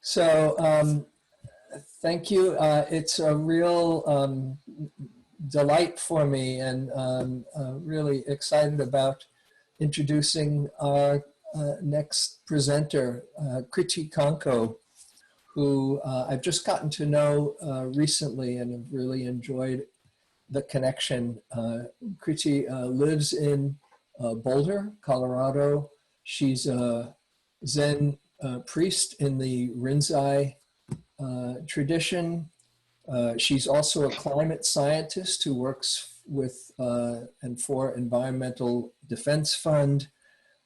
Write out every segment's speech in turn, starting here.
So thank you. It's a real delight for me, and really excited about introducing our next presenter, Kritee, who I've just gotten to know recently and have really enjoyed the connection. Kritee lives in Boulder, Colorado. She's a Zen priest in the Rinzai tradition. She's also a climate scientist who works with and for Environmental Defense Fund,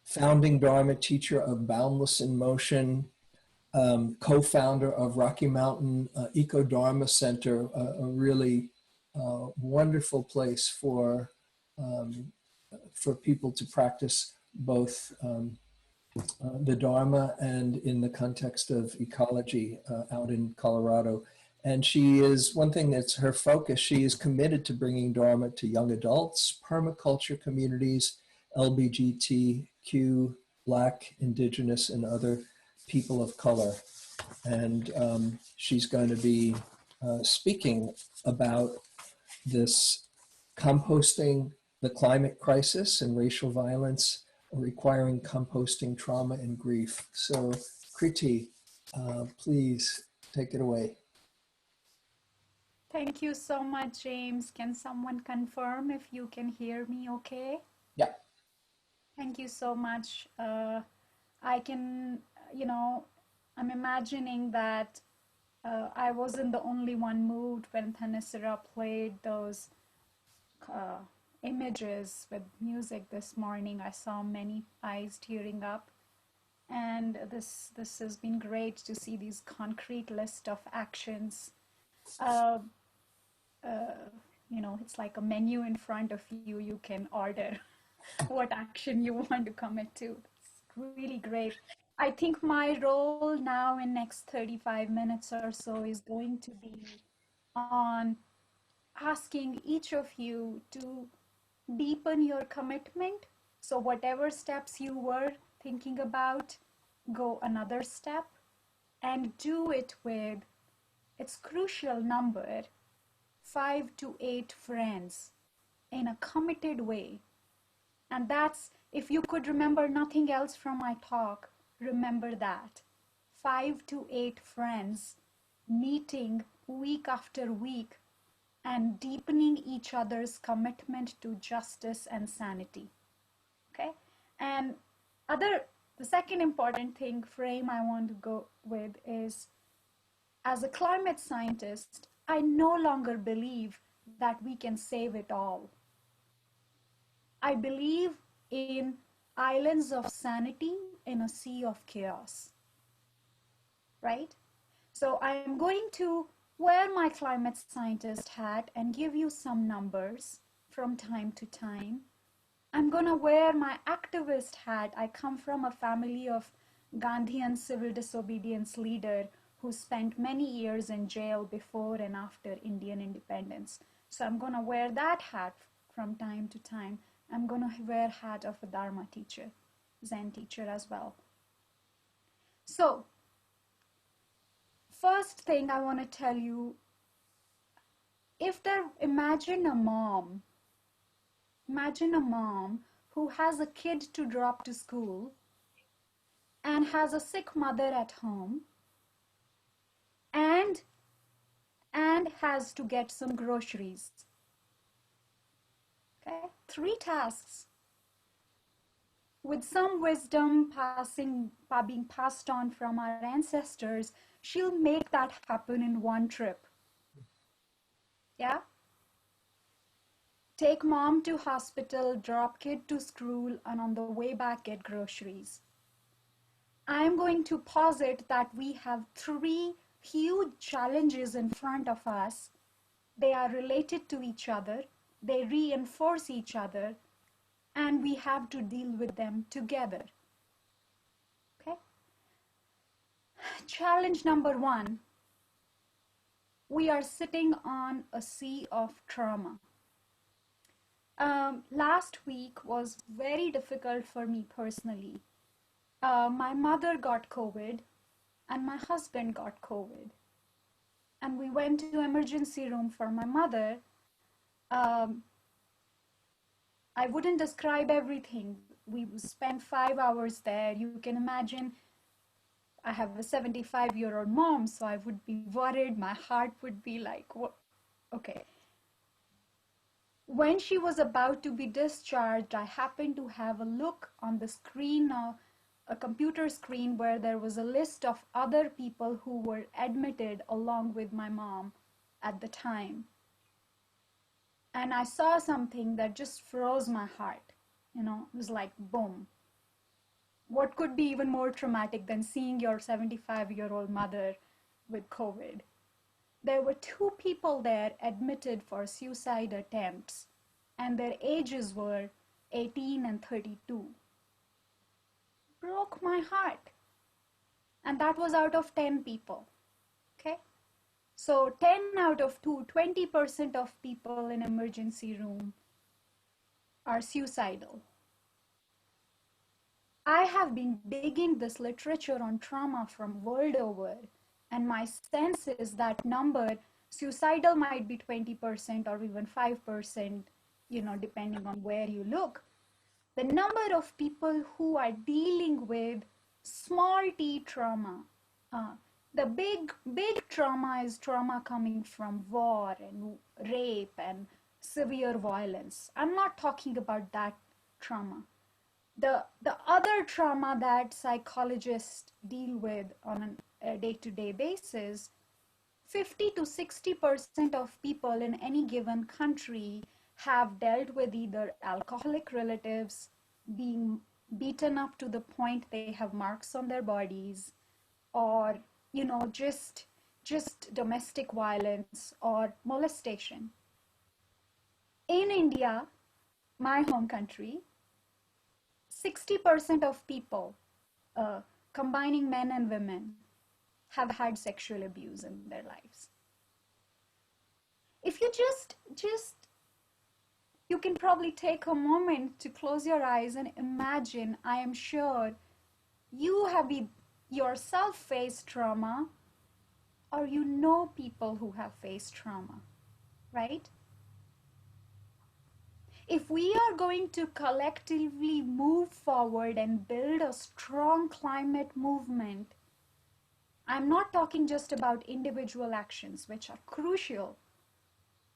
founding Dharma teacher of Boundless in Motion, co-founder of Rocky Mountain Eco Dharma Center, a really wonderful place for people to practice both the Dharma and in the context of ecology out in Colorado. And she is, one thing that's her focus, she is committed to bringing Dharma to young adults, permaculture communities, LGBTQ, Black, Indigenous, and other people of color. And she's going to be speaking about this composting, the climate crisis and racial violence requiring composting trauma and grief. So Kritee, please take it away. Thank you so much, James. Can someone confirm if you can hear me okay? Yeah. Thank you so much. I can, I'm imagining that I wasn't the only one moved when Thanisara played those uh, images with music this morning. I saw many eyes tearing up. And this has been great to see these concrete list of actions. Uh, it's like a menu in front of you. You can order what action you want to commit to. It's really great. I think my role now in next 35 minutes or so is going to be on asking each of you to deepen your commitment. So whatever steps you were thinking about, go another step and do it with its crucial number 5 to 8 friends in a committed way. And that's, if you could remember nothing else from my talk, remember that. 5 to 8 friends meeting week after week and deepening each other's commitment to justice and sanity. Okay? And the second important thing frame I want to go with is, as a climate scientist, I no longer believe that we can save it all. I believe in islands of sanity in a sea of chaos, right? So I'm going to wear my climate scientist hat and give you some numbers from time to time. I'm going to wear my activist hat. I come from a family of Gandhian civil disobedience leader who spent many years in jail before and after Indian independence. So I'm going to wear that hat from time to time. I'm going to wear hat of a Dharma teacher, Zen teacher as well. So first thing I want to tell you, imagine a mom who has a kid to drop to school and has a sick mother at home and has to get some groceries. Okay, 3 tasks. With some wisdom being passed on from our ancestors, she'll make that happen in one trip. Yeah? Take mom to hospital, drop kid to school, and on the way back get groceries. I'm going to posit that we have 3 huge challenges in front of us. They are related to each other, they reinforce each other, and we have to deal with them together. Okay? Challenge number 1. We are sitting on a sea of trauma. Last week was very difficult for me personally. My mother got COVID and my husband got COVID. And we went to emergency room for my mother. Um, I wouldn't describe everything. We spent 5 hours there. You can imagine I have a 75-year-old mom, so I would be worried. My heart would be like, what? Okay. When she was about to be discharged, I happened to have a look on the screen, a computer screen, where there was a list of other people who were admitted along with my mom at the time. And I saw something that just froze my heart. You know, it was like, boom. What could be even more traumatic than seeing your 75-year-old mother with COVID? There were two people there admitted for suicide attempts, and their ages were 18 and 32. Broke my heart. And that was out of 10 people. Okay? So 10 out of 2, 20% of people in emergency room are suicidal. I have been digging this literature on trauma from world over, and my sense is that number, suicidal might be 20% or even 5%, you know, depending on where you look. The number of people who are dealing with small t trauma. The big trauma is trauma coming from war and rape and severe violence. I'm not talking about that trauma. The other trauma that psychologists deal with on a day-to-day basis, 50 to 60% of people in any given country have dealt with either alcoholic relatives, being beaten up to the point they have marks on their bodies, or you know, just domestic violence or molestation. In India, my home country, 60% of people, uh, combining men and women, have had sexual abuse in their lives. If you just you can probably take a moment to close your eyes and imagine, I am sure you have yourself faced trauma, or you know people who have faced trauma, right? If we are going to collectively move forward and build a strong climate movement, I'm not talking just about individual actions, which are crucial,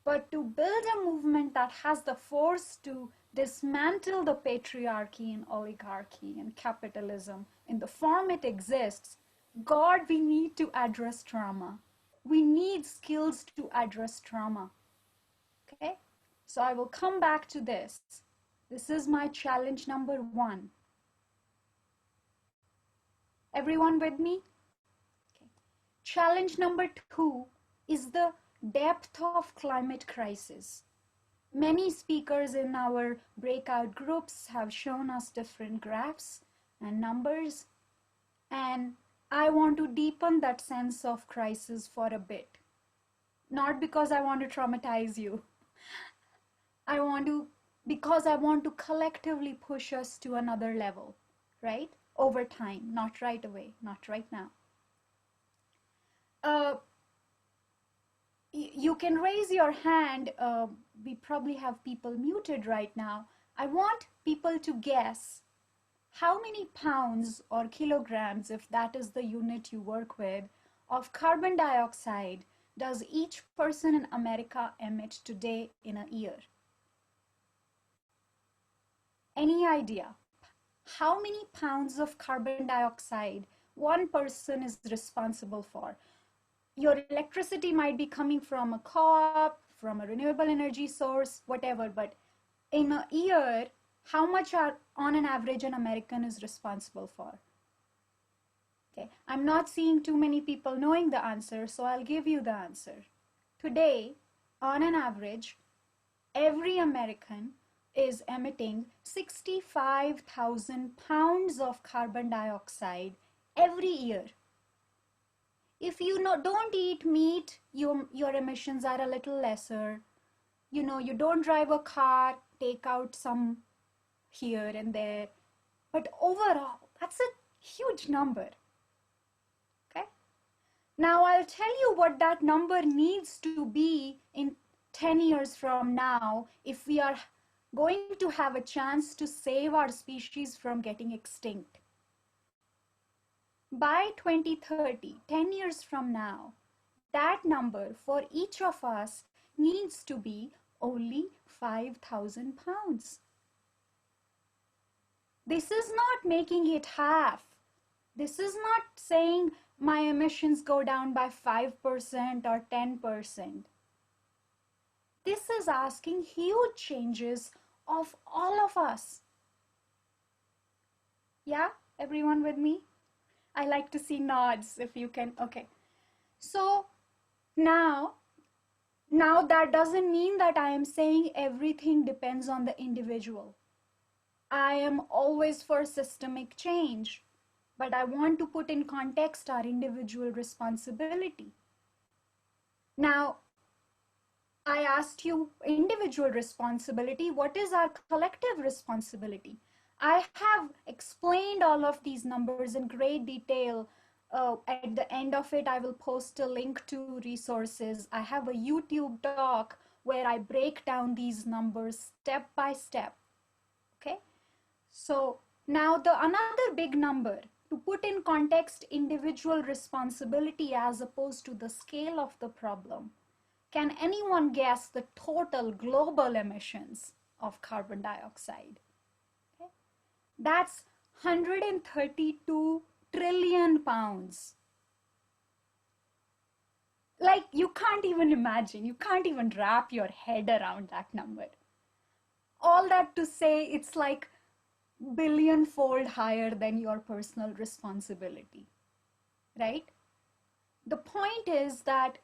but to build a movement that has the force to dismantle the patriarchy and oligarchy and capitalism in the form it exists, God, we need to address trauma. We need skills to address trauma. Okay? So I will come back to this. This is my challenge number 1. Everyone with me? Okay. Challenge number 2 is the depth of climate crisis. Many speakers in our breakout groups have shown us different graphs and numbers, and I want to deepen that sense of crisis for a bit. Not because I want to traumatize you. Because I want to collectively push us to another level, right? Over time, not right away, not right now. You can raise your hand. We probably have people muted right now. I want people to guess how many pounds or kilograms, if that is the unit you work with, of carbon dioxide does each person in America emit today in a year? Any idea? How many pounds of carbon dioxide one person is responsible for? Your electricity might be coming from a co-op, from a renewable energy source, whatever, but in a year, how much are on an average an American is responsible for? Okay, I'm not seeing too many people knowing the answer, so I'll give you the answer. Today, on an average, every American is emitting 65,000 pounds of carbon dioxide every year. If you don't eat meat, your emissions are a little lesser. You know, you don't drive a car, take out some here and there. But overall, that's a huge number. Okay? Now I'll tell you what that number needs to be in 10 years from now if we are going to have a chance to save our species from getting extinct. By 2030, 10 years from now, that number for each of us needs to be only 5,000 pounds. This is not making it half. This is not saying my emissions go down by 5% or 10%. This is asking huge changes of all of us. Yeah, everyone with me? I like to see nods if you can. Okay. So now that doesn't mean that I am saying everything depends on the individual. I am always for systemic change, but I want to put in context our individual responsibility. Now, I asked you individual responsibility. What is our collective responsibility? I have explained all of these numbers in great detail. At the end of it, I will post a link to resources. I have a YouTube talk where I break down these numbers step by step. Okay. So now the another big number to put in context individual responsibility as opposed to the scale of the problem. Can anyone guess the total global emissions of carbon dioxide? Okay. That's 132 trillion pounds. Like you can't even imagine, you can't even wrap your head around that number. All that to say, it's like billion-fold higher than your personal responsibility, right? The point is that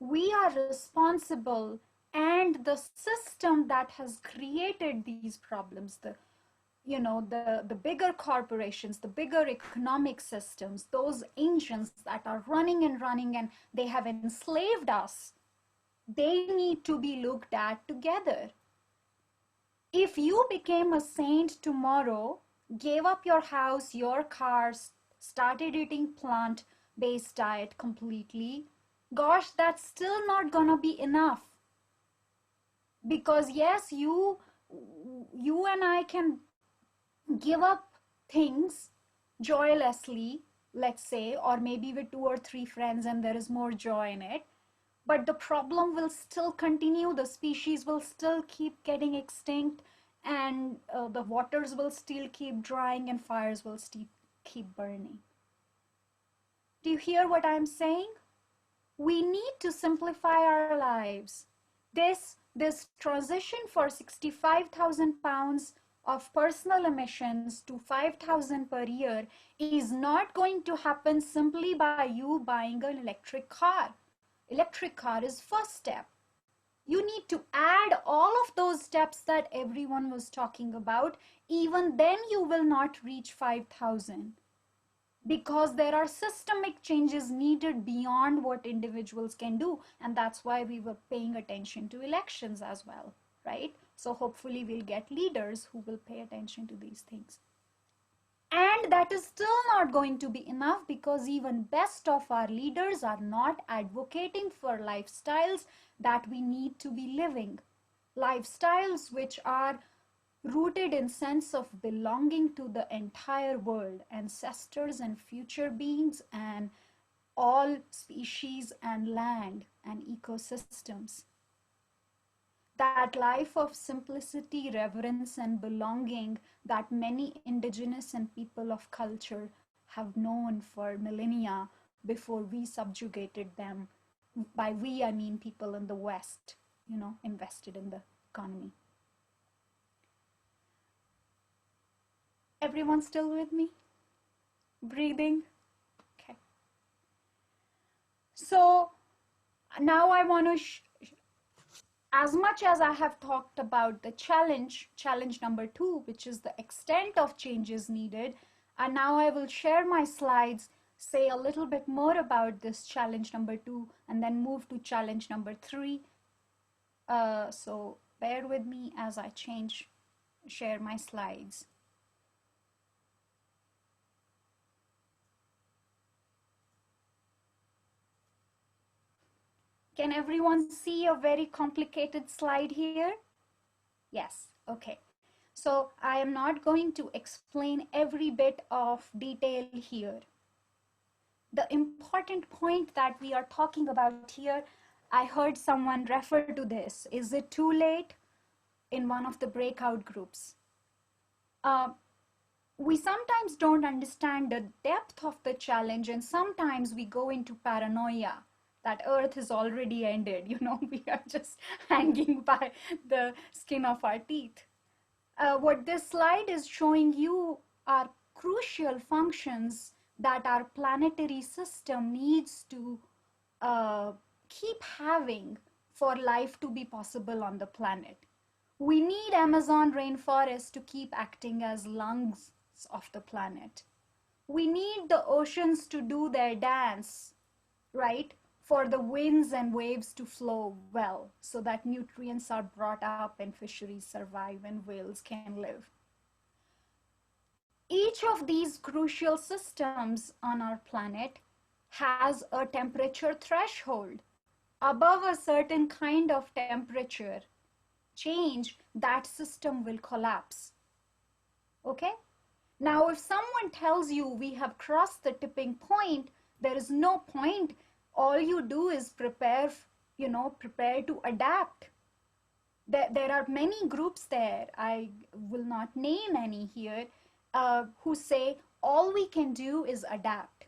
we are responsible, and the system that has created these problems, the bigger corporations, the bigger economic systems, those engines that are running and they have enslaved us, they need to be looked at together. If you became a saint tomorrow, gave up your house, your cars, started eating plant-based diet completely, gosh, that's still not gonna be enough. Because yes, you and I can give up things joylessly, let's say, or maybe with 2 or 3 friends and there is more joy in it, but the problem will still continue. The species will still keep getting extinct, and the waters will still keep drying, and fires will still keep burning. Do you hear what I'm saying? We need to simplify our lives. This transition for 65,000 pounds of personal emissions to 5,000 per year is not going to happen simply by you buying an electric car. Electric car is first step. You need to add all of those steps that everyone was talking about. Even then you will not reach 5,000, because there are systemic changes needed beyond what individuals can do. And that's why we were paying attention to elections as well, right? So hopefully we'll get leaders who will pay attention to these things. And that is still not going to be enough, because even best of our leaders are not advocating for lifestyles that we need to be living. Lifestyles which are rooted in sense of belonging to the entire world, ancestors and future beings and all species and land and ecosystems. That life of simplicity, reverence, and belonging that many indigenous and people of culture have known for millennia before we subjugated them. By we, I mean people in the West, invested in the economy. Everyone still with me? Breathing? Okay. So now I want to as much as I have talked about the challenge number 2, which is the extent of changes needed, and now I will share my slides, say a little bit more about this challenge number 2, and then move to challenge number 3. So bear with me as I share my slides. Can everyone see a very complicated slide here? Yes, okay. So I am not going to explain every bit of detail here. The important point that we are talking about here, I heard someone refer to this. Is it too late? In one of the breakout groups. Uh, we sometimes don't understand the depth of the challenge, and sometimes we go into paranoia that Earth is already ended. We are just hanging by the skin of our teeth. What this slide is showing you are crucial functions that our planetary system needs to uh, keep having for life to be possible on the planet. We need Amazon rainforest to keep acting as lungs of the planet. We need the oceans to do their dance, right? For the winds and waves to flow well so that nutrients are brought up and fisheries survive and whales can live. Each of these crucial systems on our planet has a temperature threshold. Above a certain kind of temperature change, that system will collapse. Okay? Now, if someone tells you we have crossed the tipping point, there is no point. All you do is prepare to adapt. There are many groups there, I will not name any here, who say all we can do is adapt.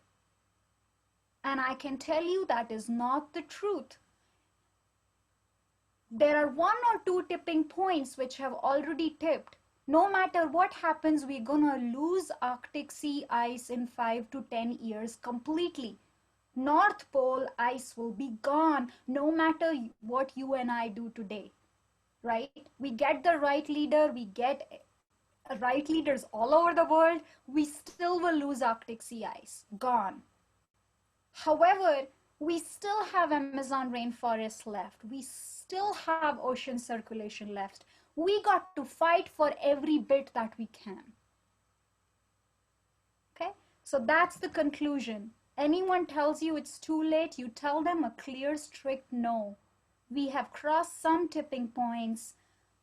And I can tell you that is not the truth. There are 1 or 2 tipping points which have already tipped. No matter what happens, we're gonna lose Arctic sea ice in 5 to 10 years completely. North Pole ice will be gone no matter what you and I do today, right? We get the right leader, we get right leaders all over the world, we still will lose Arctic sea ice, gone. However, we still have Amazon rainforest left. We still have ocean circulation left. We got to fight for every bit that we can. Okay, so that's the conclusion. Anyone tells you it's too late, you tell them a clear, strict no. We have crossed some tipping points.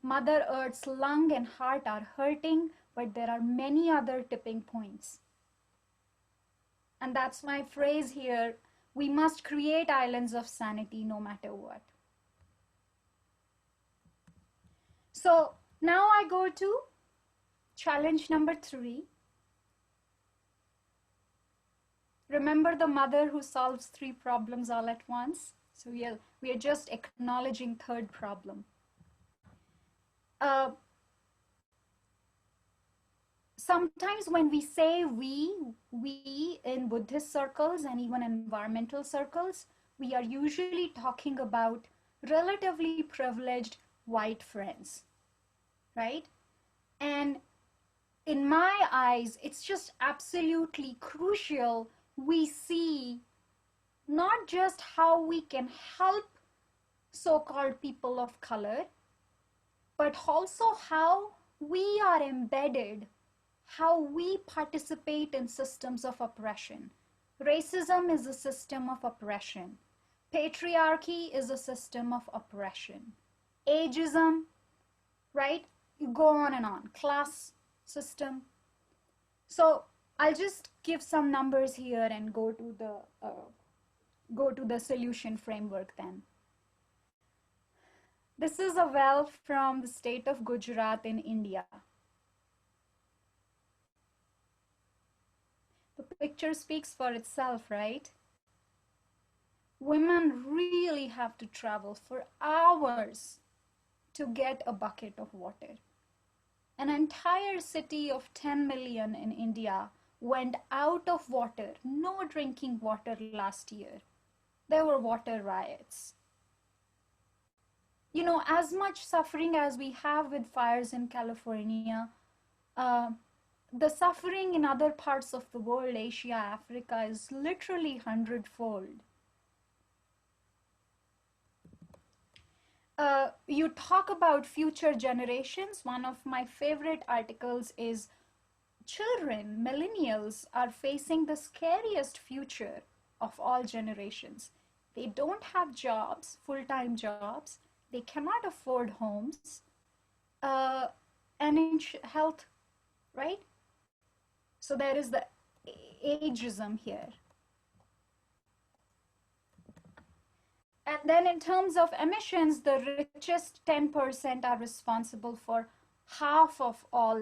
Mother Earth's lung and heart are hurting, but there are many other tipping points. And that's my phrase here. We must create islands of sanity no matter what. So now I go to challenge number 3. Remember the mother who solves 3 problems all at once? So we are just acknowledging third problem. Sometimes when we say we in Buddhist circles and even environmental circles, we are usually talking about relatively privileged white friends, right? And in my eyes, it's just absolutely crucial we see not just how we can help so-called people of color, but also how we are embedded, how we participate in systems of oppression. Racism is a system of oppression. Patriarchy is a system of oppression. Ageism, right? You go on and on. Class system. So I'll just give some numbers here and go to the solution framework then. This is a well from the state of Gujarat in India. The picture speaks for itself, right? Women really have to travel for hours to get a bucket of water. An entire city of 10 million in India went out of water, no drinking water last year. There were water riots. As much suffering as we have with fires in California, the suffering in other parts of the world, Asia, Africa, is literally 100-fold. You talk about future generations. One of my favorite articles is children, millennials, are facing the scariest future of all generations. They don't have jobs, full-time jobs. They cannot afford homes, uh, and health, right? So there is the ageism here. And then in terms of emissions, the richest 10% are responsible for half of all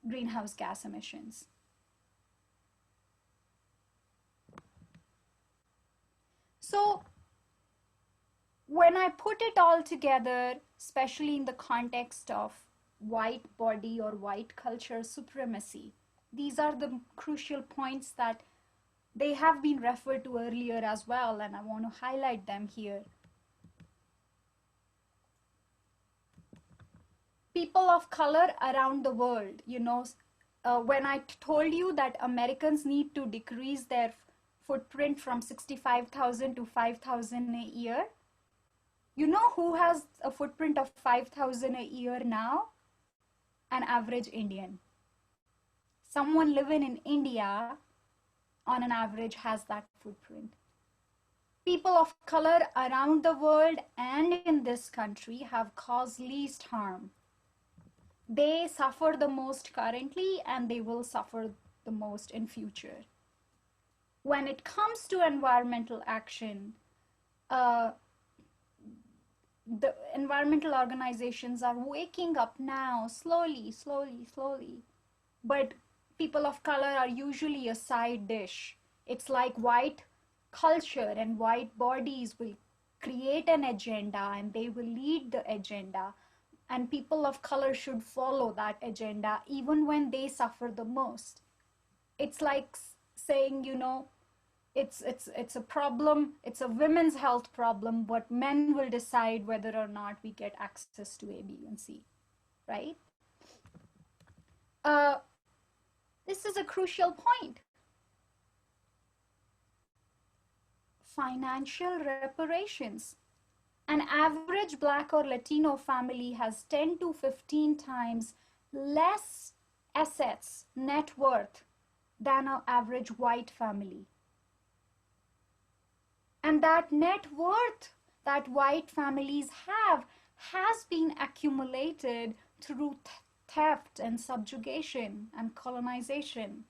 greenhouse gas emissions. So when I put it all together, especially in the context of white body or white culture supremacy, these are the crucial points that they have been referred to earlier as well, and I want to highlight them here. People of color around the world, when I told you that Americans need to decrease their footprint from 65,000 to 5,000 a year, you know who has a footprint of 5,000 a year now? An average Indian. Someone living in India, on an average, has that footprint. People of color around the world and in this country have caused least harm. They suffer the most currently, and they will suffer the most in future. When it comes to environmental action, the environmental organizations are waking up now, slowly, slowly, slowly. But people of color are usually a side dish. It's like white culture and white bodies will create an agenda and they will lead the agenda. And people of color should follow that agenda even when they suffer the most. It's like saying, it's a problem, it's a women's health problem, but men will decide whether or not we get access to A, B, and C, right? This is a crucial point. Financial reparations. An average Black or Latino family has 10 to 15 times less assets, net worth, than an average white family. And that net worth that white families have has been accumulated through theft and subjugation and colonization.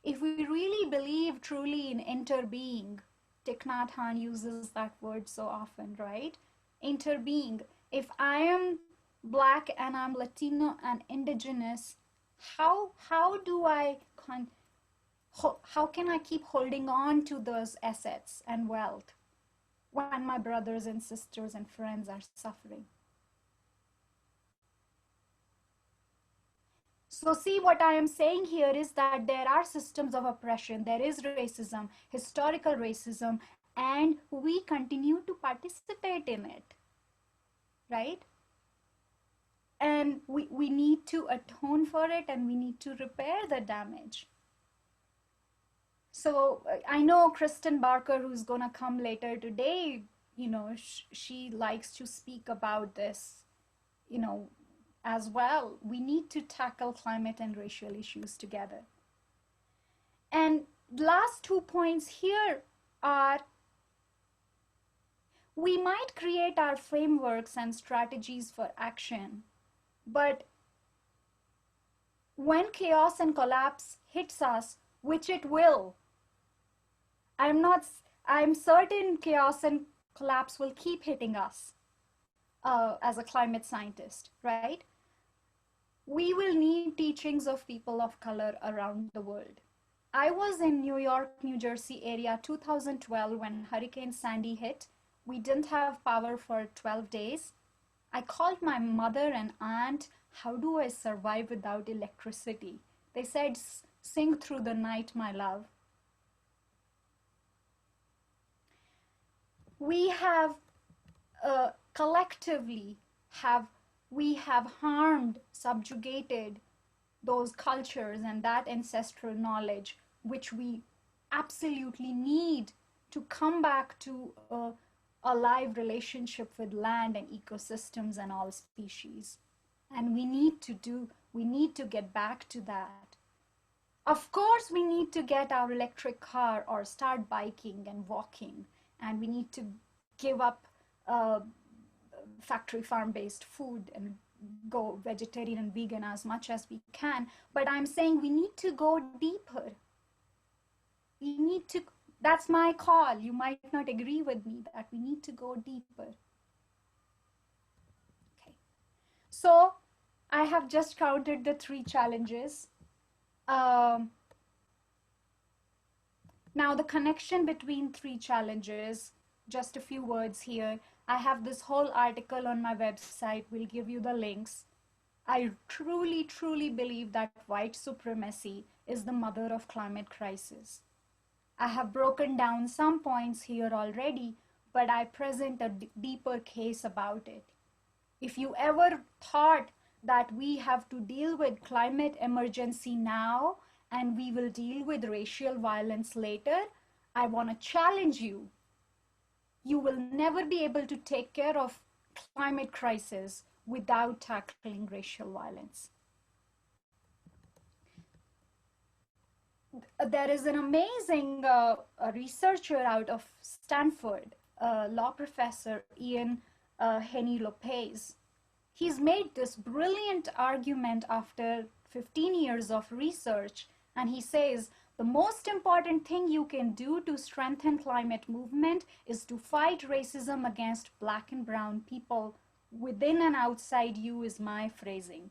If we really believe truly in interbeing, Thich Nhat Hanh uses that word so often, right? Interbeing. If I am Black and I'm Latino and indigenous, how can I keep holding on to those assets and wealth when my brothers and sisters and friends are suffering? So see, what I am saying here is that there are systems of oppression, there is racism, historical racism, and we continue to participate in it, right? And we need to atone for it, and we need to repair the damage. So I know Kristen Barker, who's going to come later today, she likes to speak about this, as well. We need to tackle climate and racial issues together. And last 2 points here are, we might create our frameworks and strategies for action, but when chaos and collapse hits us, which it will, I'm certain chaos and collapse will keep hitting us as a climate scientist, right? We will need teachings of people of color around the world. I was in New York, New Jersey area 2012 when Hurricane Sandy hit. We didn't have power for 12 days. I called my mother and aunt, how do I survive without electricity? They said, sing through the night, my love. We have collectively we have harmed, subjugated those cultures and that ancestral knowledge, which we absolutely need to come back to a live relationship with land and ecosystems and all species. And we need to get back to that. Of course, we need to get our electric car or start biking and walking, and we need to give up uh, factory farm based food and go vegetarian and vegan as much as we can. But I'm saying we need to go deeper. We need to, that's my call. You might not agree with me that we need to go deeper. Okay. So I have just counted the 3 challenges. Um, Now, the connection between 3 challenges, just a few words here. I have this whole article on my website. We'll give you the links. I truly, truly believe that white supremacy is the mother of climate crisis. I have broken down some points here already, but I present a deeper case about it. If you ever thought that we have to deal with climate emergency now and we will deal with racial violence later, I want to challenge you. You will never be able to take care of climate crisis without tackling racial violence. There is an amazing researcher out of Stanford, law professor Ian Henny Lopez. He's made this brilliant argument after 15 years of research, and he says the most important thing you can do to strengthen climate movement is to fight racism against black and brown people within and outside you, is my phrasing,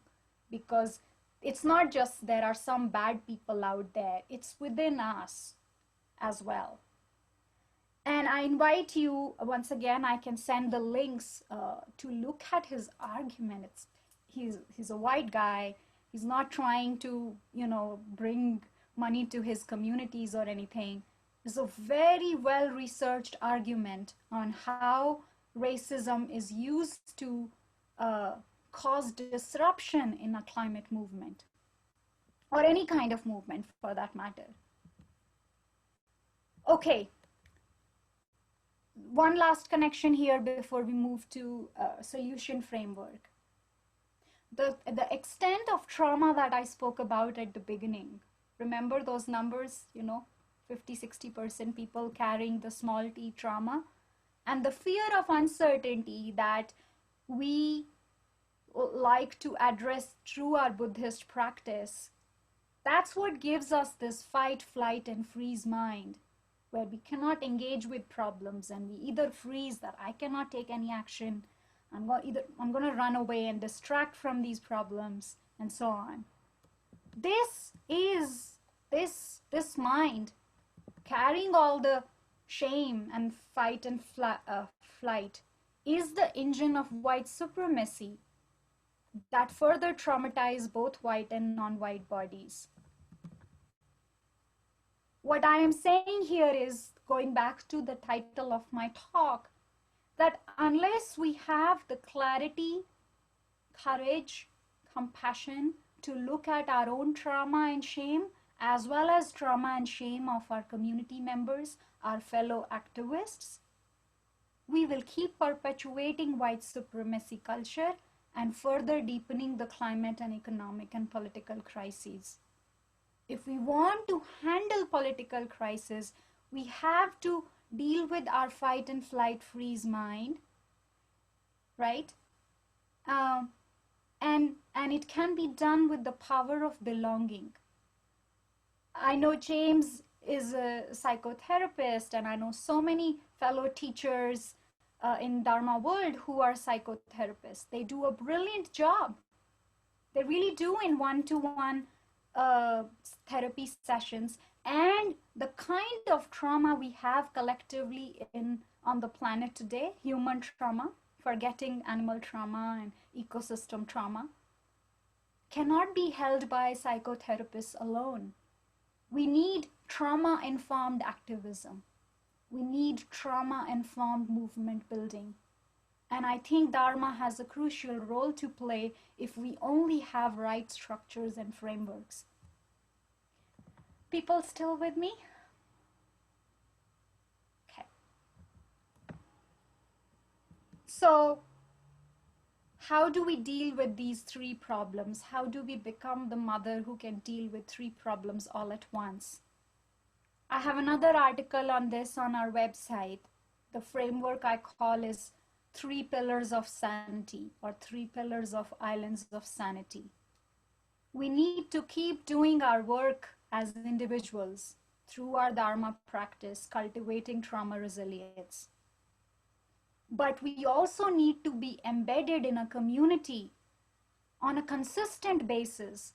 because it's not just there are some bad people out there, it's within us as well. And I invite you, once again, I can send the links to look at his argument. He's a white guy. He's not trying to, bring money to his communities or anything. It's a very well-researched argument on how racism is used to cause disruption in a climate movement, or any kind of movement for that matter. Okay. One last connection here before we move to solution framework. The extent of trauma that I spoke about at the beginning, remember those numbers, 50-60% people carrying the small t trauma, and the fear of uncertainty that we like to address through our Buddhist practice. That's what gives us this fight, flight, and freeze mind, where we cannot engage with problems and we either freeze that I cannot take any action, I'm going to run away and distract from these problems, and so on. This mind carrying all the shame and fight and flight is the engine of white supremacy that further traumatize both white and non-white bodies. What I am saying here is, going back to the title of my talk, that unless we have the clarity, courage, compassion to look at our own trauma and shame, as well as trauma and shame of our community members, our fellow activists, we will keep perpetuating white supremacy culture and further deepening the climate and economic and political crises. If we want to handle political crisis, we have to deal with our fight and flight freeze mind, right? And it can be done with the power of belonging. I know James is a psychotherapist, and I know so many fellow teachers in Dharma world who are psychotherapists. They do a brilliant job. They really do in one-to-one therapy sessions. And the kind of trauma we have collectively on the planet today, human trauma, forgetting animal trauma and ecosystem trauma, cannot be held by psychotherapists alone. We need trauma-informed activism. We need trauma-informed movement building. And I think Dharma has a crucial role to play if we only have right structures and frameworks. People still with me? Okay. So, how do we deal with these three problems? How do we become the mother who can deal with three problems all at once? I have another article on this on our website. The framework I call is Three Pillars of Sanity, or Three Pillars of Islands of Sanity. We need to keep doing our work as individuals through our Dharma practice, cultivating trauma resilience. But we also need to be embedded in a community on a consistent basis.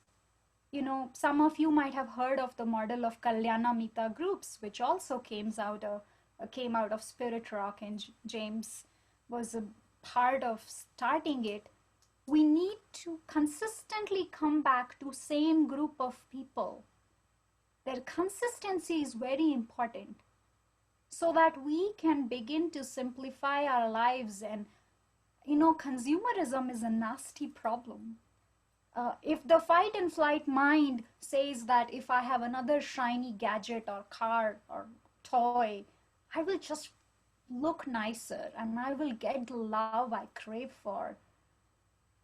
Some of you might have heard of the model of Kalyana Mita groups, which also came out of Spirit Rock, and James was a part of starting it. We need to consistently come back to same group of people. Their consistency is very important so that we can begin to simplify our lives. And consumerism is a nasty problem. If the fight and flight mind says that if I have another shiny gadget or car or toy, I will just look nicer and I will get the love I crave for.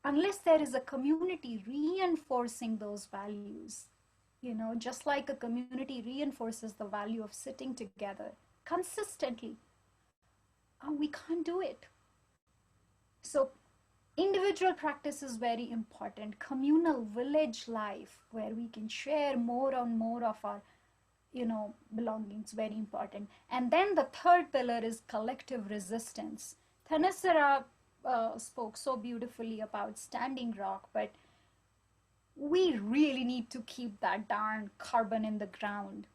Unless there is a community reinforcing those values, just like a community reinforces the value of sitting together consistently, we can't do it. So individual practice is very important. Communal village life where we can share more and more of our belongings, very important. And then the third pillar is collective resistance. Thanissara spoke so beautifully about Standing Rock, but we really need to keep that darn carbon in the ground.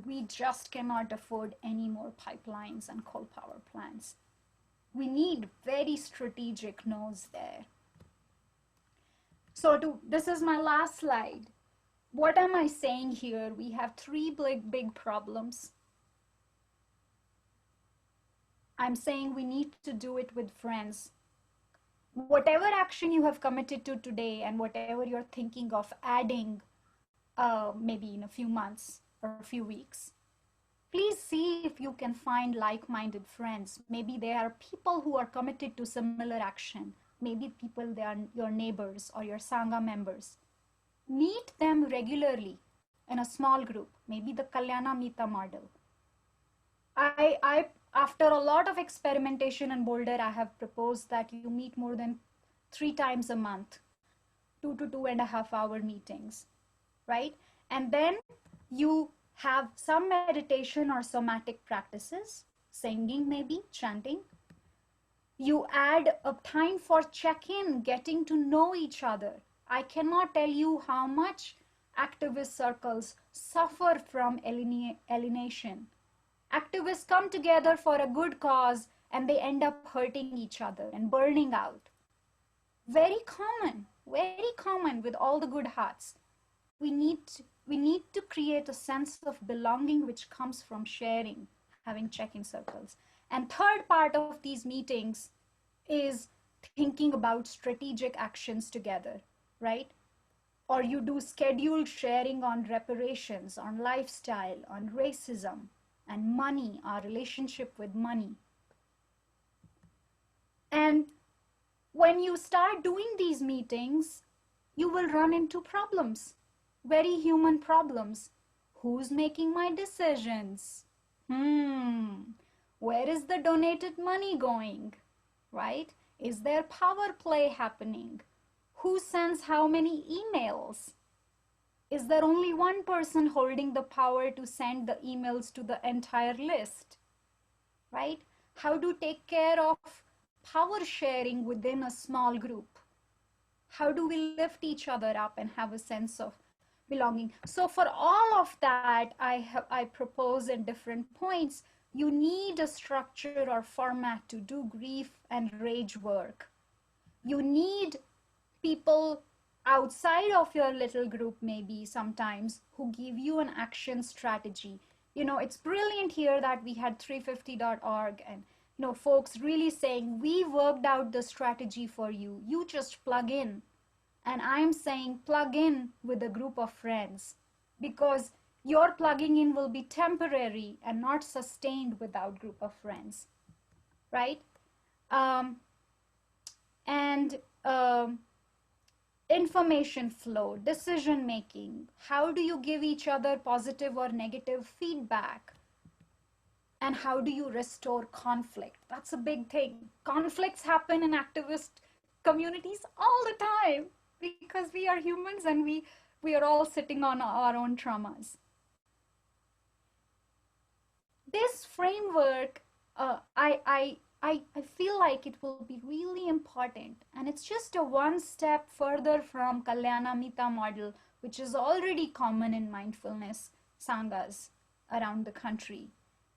We just cannot afford any more pipelines and coal power plants. We need very strategic nodes there. So this is my last slide. What am I saying here? We have three big problems. I'm saying we need to do it with friends. Whatever action you have committed to today and whatever you're thinking of adding maybe in a few months or a few weeks, please see if you can find like-minded friends. Maybe they are people who are committed to similar action. Maybe people, they are your neighbors or your Sangha members. Meet them regularly in a small group, maybe the Kalyana Mita model. I after a lot of experimentation in Boulder, I have proposed that you meet more than 3 times a month, 2 to 2.5 hour meetings, right? And then you have some meditation or somatic practices, singing maybe, chanting. You add a time for check-in, getting to know each other. I cannot tell you how much activist circles suffer from alienation. Activists come together for a good cause and they end up hurting each other and burning out. Very common with all the good hearts. We need to create a sense of belonging which comes from sharing, having check-in circles. And third part of these meetings is thinking about strategic actions together, right? Or you do scheduled sharing on reparations, on lifestyle, on racism, and money, our relationship with money. And when you start doing these meetings, you will run into problems, very human problems. Who's making my decisions? Where is the donated money going, right? Is there power play happening? Who sends how many emails? Is there only one person holding the power to send the emails to the entire list, right? How to take care of power sharing within a small group? How do we lift each other up and have a sense of belonging? So for all of that, I propose in different points, you need a structure or format to do grief and rage work. You need people outside of your little group maybe sometimes who give you an action strategy. It's brilliant here that we had 350.org and folks really saying, we worked out the strategy for you. You just plug in. And I'm saying plug in with a group of friends, because your plugging in will be temporary and not sustained without group of friends, right? And um, information flow, decision making. How do you give each other positive or negative feedback? And how do you restore conflict? That's a big thing. Conflicts happen in activist communities all the time because we are humans and we are all sitting on our own traumas. This framework, I feel like it will be really important, and it's just a one step further from Kalyanamita model, which is already common in mindfulness sanghas around the country.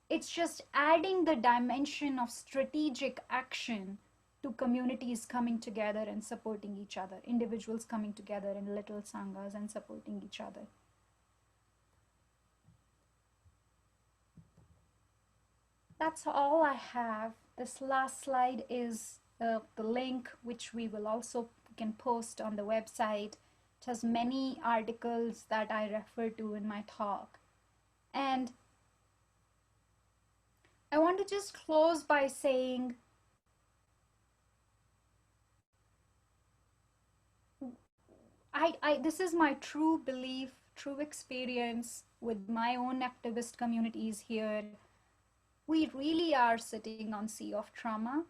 It's just adding the dimension of strategic action to communities coming together and supporting each other, individuals coming together in little sanghas and supporting each other. That's all I have. This last slide is the link, which we will also can post on the website. It has many articles that I refer to in my talk. And I want to just close by saying this is my true belief, true experience with my own activist communities here. We really are sitting on sea of trauma.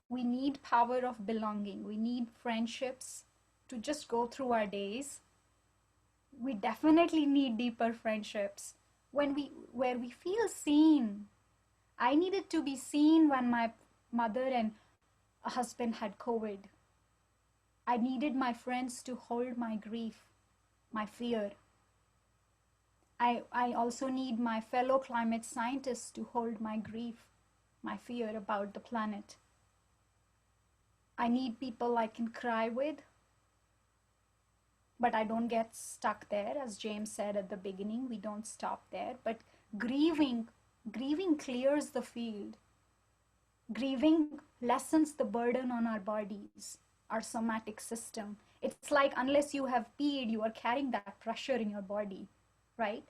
We need power of belonging. We need friendships to just go through our days. We definitely need deeper friendships where we feel seen. I needed to be seen when my mother and husband had COVID. I needed my friends to hold my grief, my fear. I also need my fellow climate scientists to hold my grief, my fear about the planet. I need people I can cry with, but I don't get stuck there. As James said at the beginning, we don't stop there. But grieving clears the field. Grieving lessens the burden on our bodies, our somatic system. It's like unless you have peed, you are carrying that pressure in your body, right?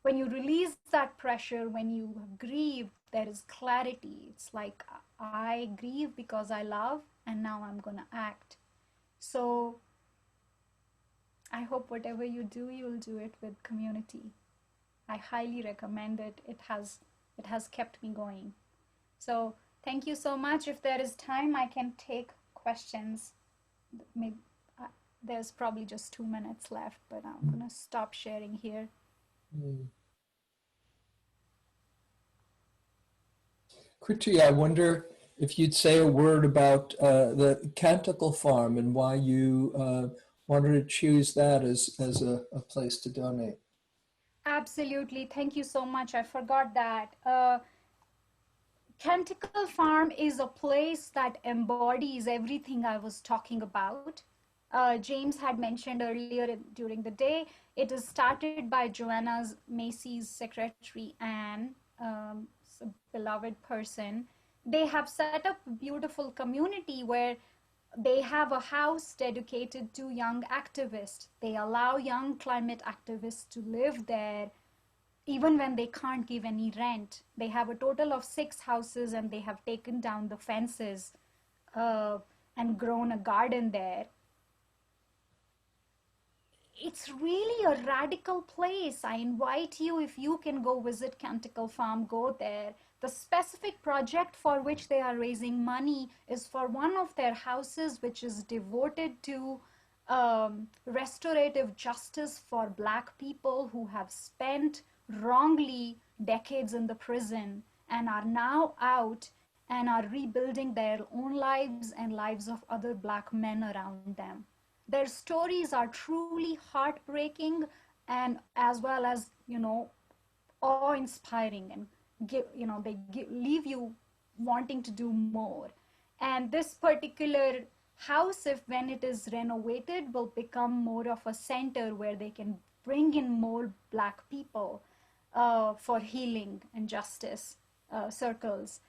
When you release that pressure, when you grieve, there is clarity. It's like I grieve because I love, and now I'm gonna act. So I hope whatever you do, you'll do it with community. I highly recommend it. It has kept me going. So thank you so much. If there is time, I can take questions. Maybe, there's probably just 2 minutes left, but I'm gonna stop sharing here. Kritee, I wonder if you'd say a word about the Canticle Farm and why you wanted to choose that as a place to donate. Absolutely. Thank you so much. I forgot that. Canticle Farm is a place that embodies everything I was talking about. James had mentioned earlier during the day, it is started by Joanna's Macy's secretary, Anne, a beloved person. They have set up a beautiful community where they have a house dedicated to young activists. They allow young climate activists to live there even when they can't give any rent. They have a total of 6 houses and they have taken down the fences uh, and grown a garden there. It's really a radical place. I invite you, if you can go visit Canticle Farm, go there. The specific project for which they are raising money is for one of their houses, which is devoted to restorative justice for Black people who have spent wrongly decades in the prison and are now out and are rebuilding their own lives and lives of other Black men around them. Their stories are truly heartbreaking and as well as, awe-inspiring, and leave you wanting to do more. And this particular house, if when it is renovated, will become more of a center where they can bring in more Black people for healing and justice circles.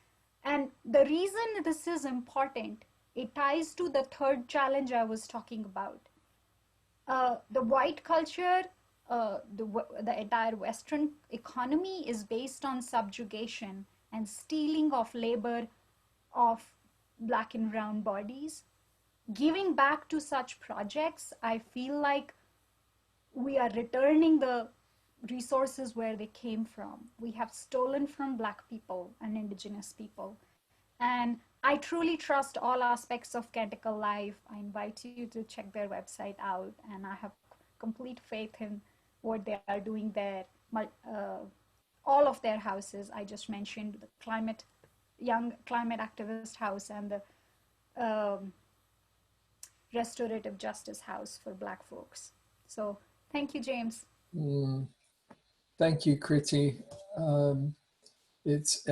And the reason this is important, it ties to the third challenge I was talking about. The white culture, the entire Western economy is based on subjugation and stealing of labor of black and brown bodies. Giving back to such projects, I feel like we are returning the resources where they came from. We have stolen from Black people and Indigenous people. And I truly trust all aspects of Canticle Life. I invite you to check their website out, and I have complete faith in what they are doing there. All of their houses, I just mentioned the young climate activist house and the restorative justice house for Black folks. So thank you, James. Thank you, Kritee. It's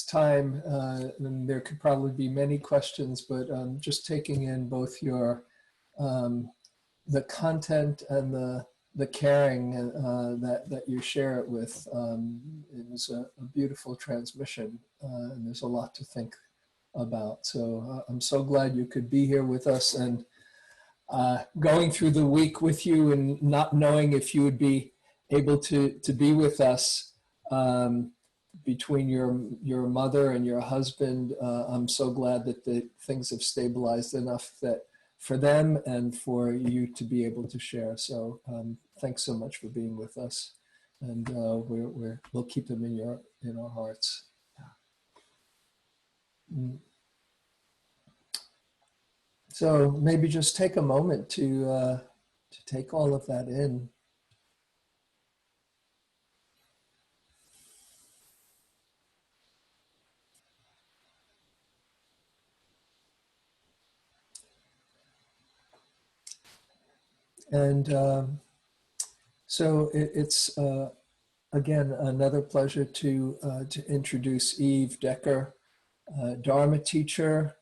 time, and there could probably be many questions, but just taking in both your the content and the caring that you share it with. It was a beautiful transmission, and there's a lot to think about. So I'm so glad you could be here with us, and going through the week with you and not knowing if you would be able to be with us. Between your mother and your husband, I'm so glad that the things have stabilized enough that for them and for you to be able to share. So thanks so much for being with us, and we'll keep them in our hearts. So maybe just take a moment to take all of that in. And so it's again another pleasure to introduce Eve Decker, Dharma teacher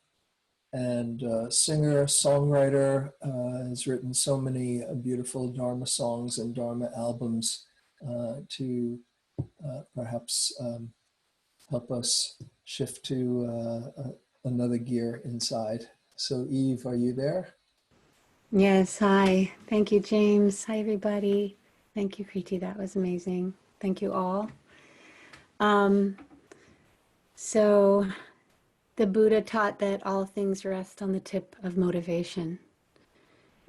and singer, songwriter, has written so many beautiful Dharma songs and Dharma albums to perhaps help us shift to another gear inside. So Eve, are you there? Yes, hi. Thank you, James. Hi, everybody. Thank you, Kritee. That was amazing. Thank you all. So the Buddha taught that all things rest on the tip of motivation.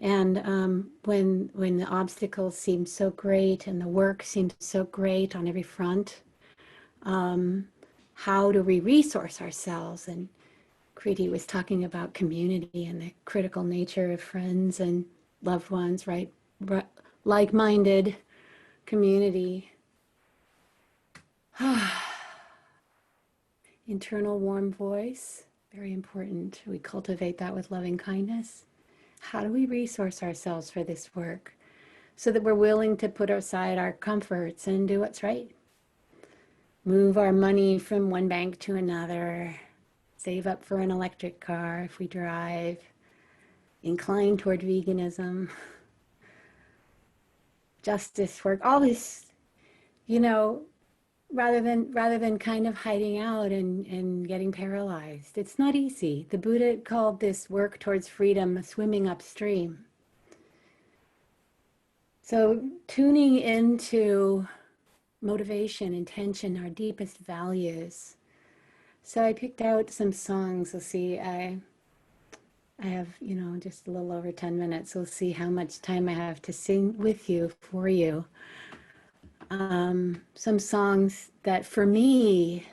And when the obstacles seem so great and the work seems so great on every front, how do we resource ourselves? And Kritee was talking about community and the critical nature of friends and loved ones, right? Like-minded community. Internal warm voice, very important. We cultivate that with loving kindness. How do we resource ourselves for this work so that we're willing to put aside our comforts and do what's right? Move our money from one bank to another, save up for an electric car if we drive, incline toward veganism, justice work, all this, rather than kind of hiding out and getting paralyzed. It's not easy. The Buddha called this work towards freedom swimming upstream. So tuning into motivation, intention, our deepest values. So I picked out some songs. We'll see. I have, just a little over 10 minutes. We'll see how much time I have to sing with you, for you. Some songs that for me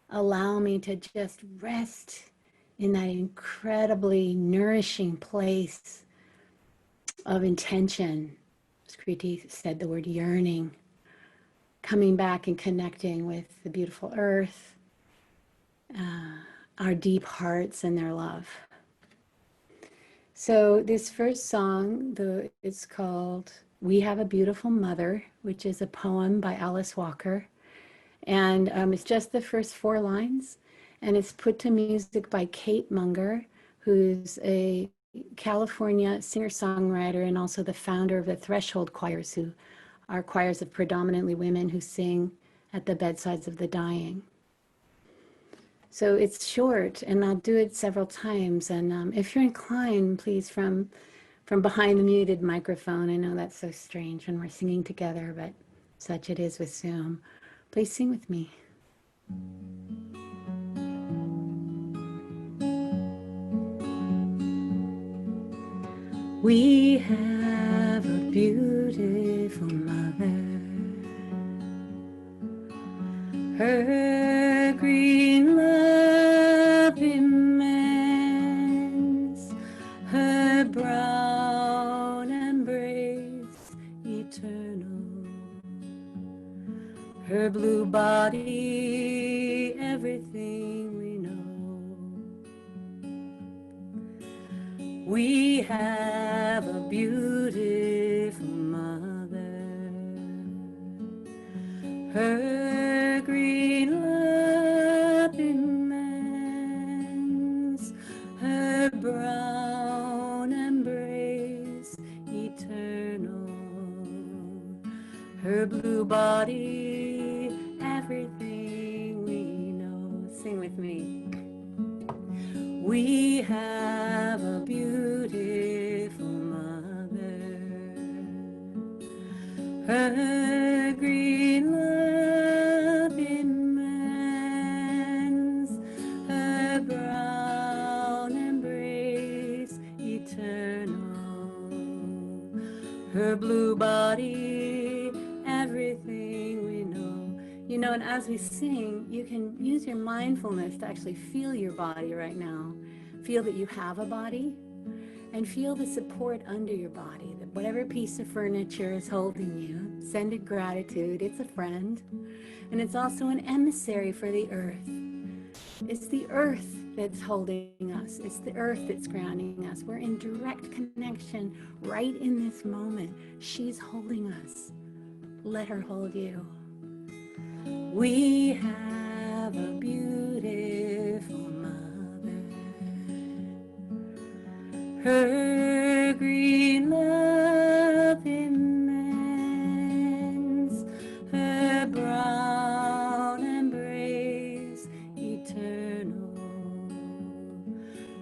allow me to just rest in that incredibly nourishing place of intention. As Kritee said, the word yearning, coming back and connecting with the beautiful earth, our deep hearts and their love. So this first song, it's called We Have a Beautiful Mother, which is a poem by Alice Walker. And it's just the first 4 lines. And it's put to music by Kate Munger, who's a California singer-songwriter and also the founder of the Threshold Choirs, who are choirs of predominantly women who sing at the bedsides of the dying. So it's short, and I'll do it several times. And if you're inclined, please, from behind the muted microphone, I know that's so strange when we're singing together, but such it is with Zoom. Please sing with me. We have a beautiful mother. Her green love immense, her brown embrace eternal, her blue body everything we know. We have a beautiful mother. Her green love immense, her brown embrace eternal, her blue body everything we know. Sing with me. We have a beautiful mother. Her green love immense, her brown embrace eternal, her blue body everything we know. You know, and as we sing, you can use your mindfulness to actually feel your body right now. Feel that you have a body, and feel the support under your body, that whatever piece of furniture is holding you, send it gratitude. It's a friend, and it's also an emissary for the earth. It's the earth that's holding us. It's the earth that's grounding us. We're in direct connection right in this moment. She's holding us. Let her hold you. We have a beautiful mother. Her green love immense, her brown embrace eternal,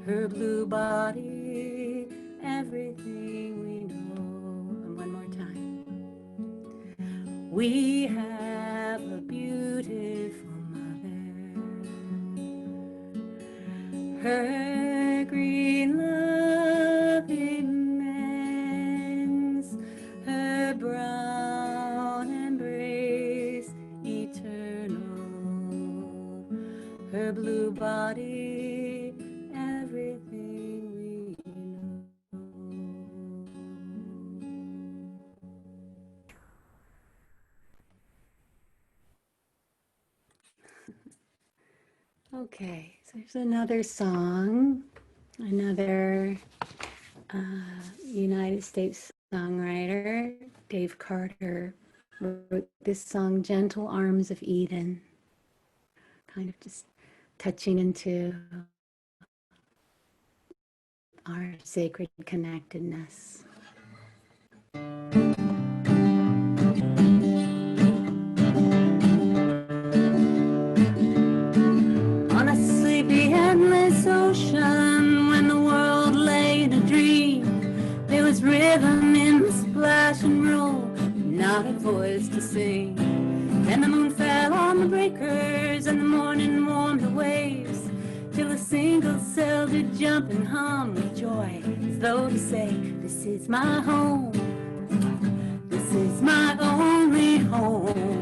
her blue body everything we know. And one more time. We have a beautiful mother. Her green love immense, her brown embrace eternal, her blue body everything we know. Okay, so here's another song, another United States songwriter, Dave Carter, wrote this song, Gentle Arms of Eden, kind of just touching into our sacred connectedness. On a sleepy, endless ocean, when the world lay in a dream, there was rhythm in the splash and roll, not a voice to sing. And the moon fell on the breakers, and the morning warmed the waves, till a single cell did jump and hum with joy, as though to say, this is my home, this is my only home.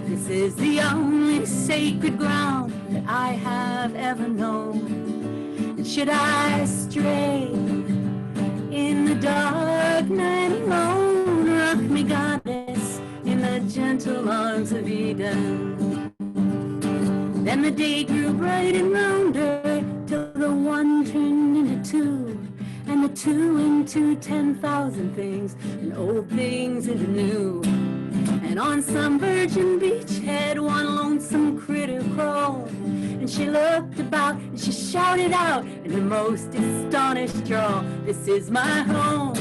This is the only sacred ground that I have ever known. And should I stray in the dark night alone, rock me, goddess, in the gentle arms of Eden. Then the day grew bright and rounder, till the one turned into two, and the two into 10,000 things, and old things into new. And on some virgin beachhead, one lonesome critter crawled, and she looked about and she shouted out in her most astonished drawl, this is my home,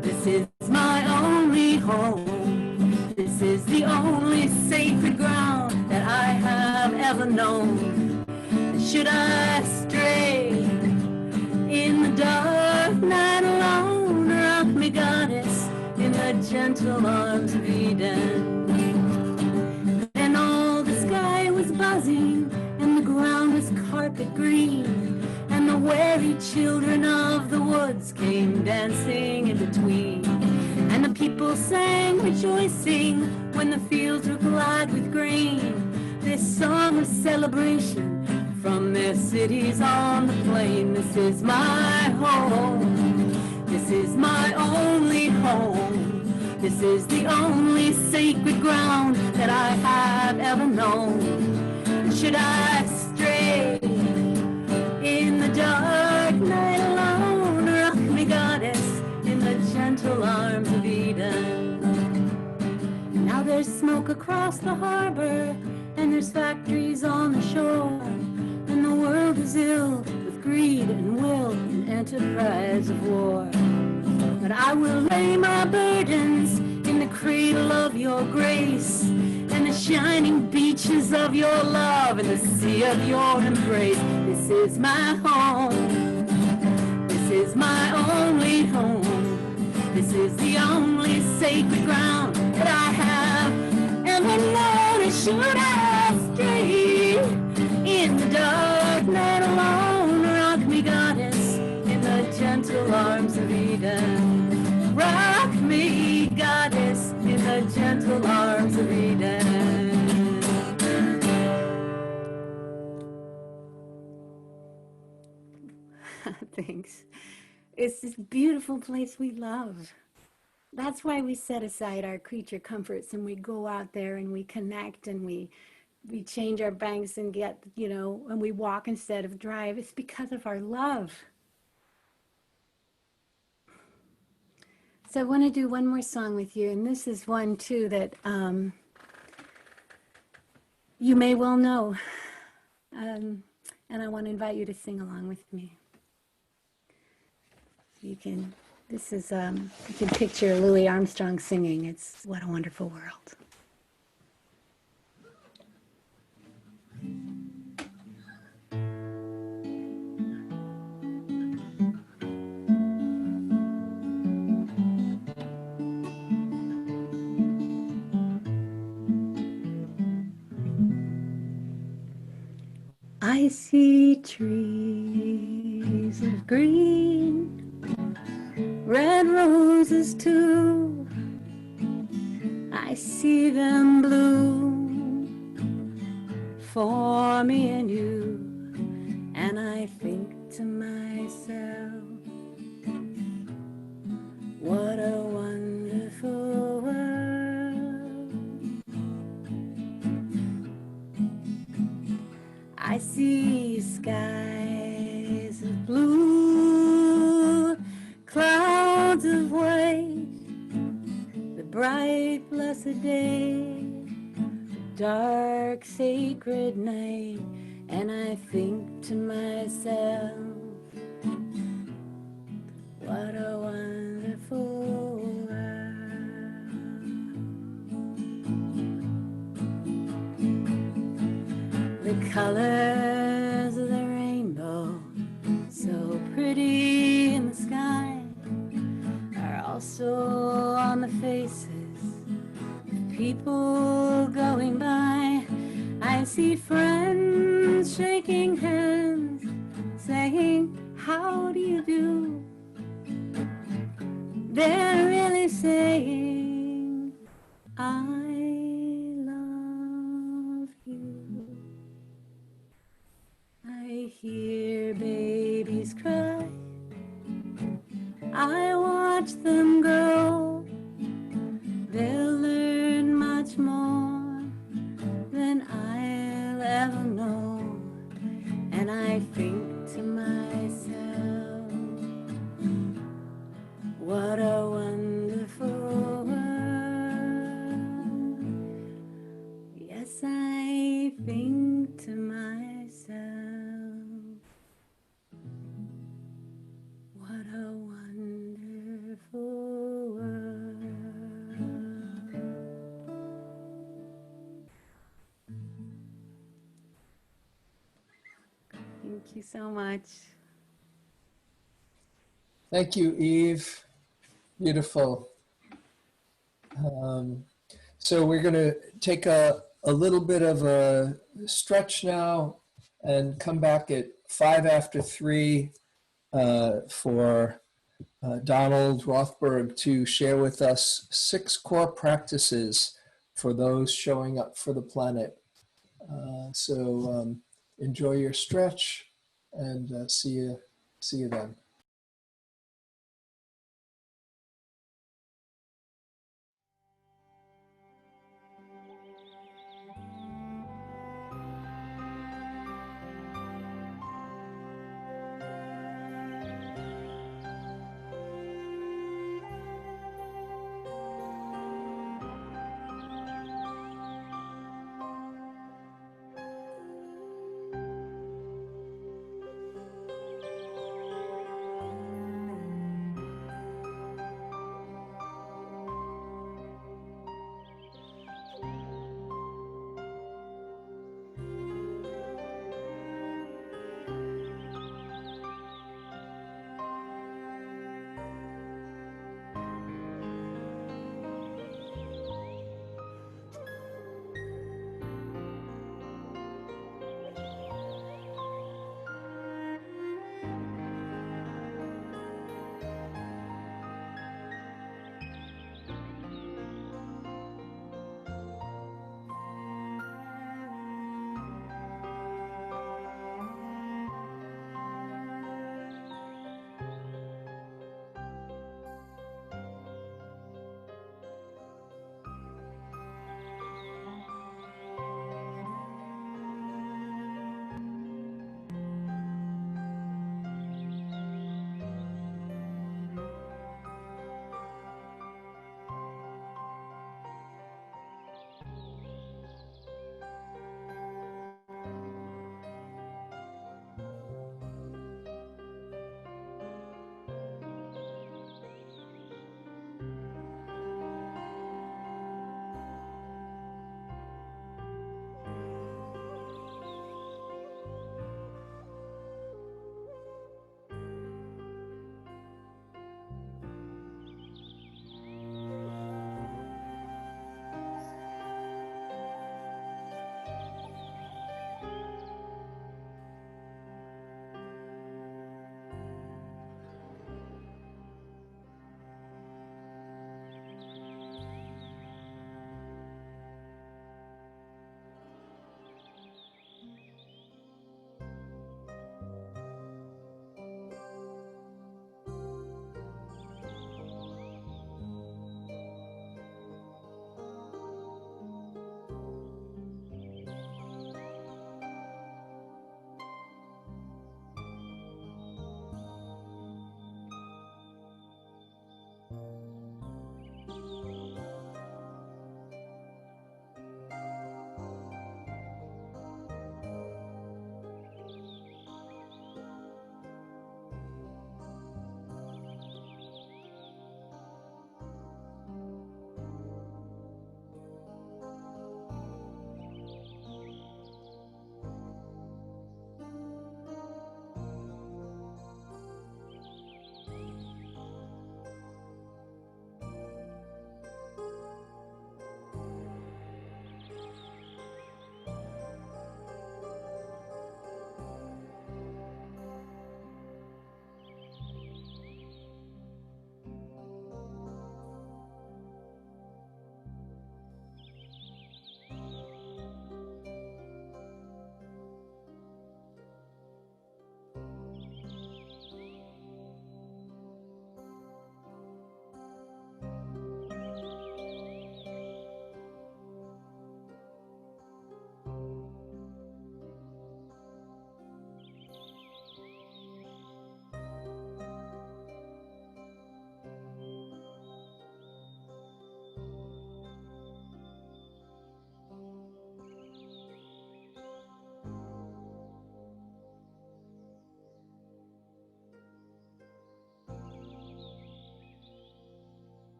this is my only home, this is the only sacred ground that I have ever known. And should I stray in the dark night alone, rock me, goddess, in the gentle arms of Eden. Then all the sky was buzzing, and the ground was carpet green, and and the wary children of the woods came dancing in between. And the people sang, rejoicing, when the fields were glad with grain. This song of celebration from their cities on the plain. This is my home, this is my only home. This is the only sacred ground that I have ever known. Should I stray in the dark night alone, rock me, goddess, in the gentle arms of Eden. Now there's smoke across the harbor, and there's factories on the shore, and the world is ill with greed and will and enterprise of war. But I will lay my burdens in the cradle of your grace, and the shining beaches of your love, and the sea of your embrace. This is my home, this is my only home. This is the only sacred ground that I have ever known. Should I stray in the dark night alone, rock me, goddess, in the gentle arms of Eden. Rock me, goddess, in the gentle arms of Eden. Thanks. It's this beautiful place we love. That's why we set aside our creature comforts and we go out there and we connect and we change our banks and get, and we walk instead of drive. It's because of our love. So I want to do one more song with you, and this is one too that you may well know, and I want to invite you to sing along with me. You can picture Louis Armstrong singing. It's What a Wonderful World. I see trees of green, red roses too. I see them bloom for me and you, and I think to myself, what a wonderful world. I see skies of blue, clouds of white, the bright blessed day, the dark sacred night, and I think to myself, what a wonderful world. The colors of the rainbow, so pretty in the sky, are also on the faces of people going by. I see friends shaking hands, saying, how do you do? They're really saying, I love you. I hear babies cry, I watch them grow. They'll learn much more than I'll ever know. And I think to myself, what a wonderful world. Yes, I think to myself, what a wonderful world. Thank you so much. Thank you, Eve. Beautiful. So we're going to take a little bit of a stretch now, and come back at 3:05 for Donald Rothberg to share with us 6 core practices for those showing up for the planet. So enjoy your stretch, and see you then.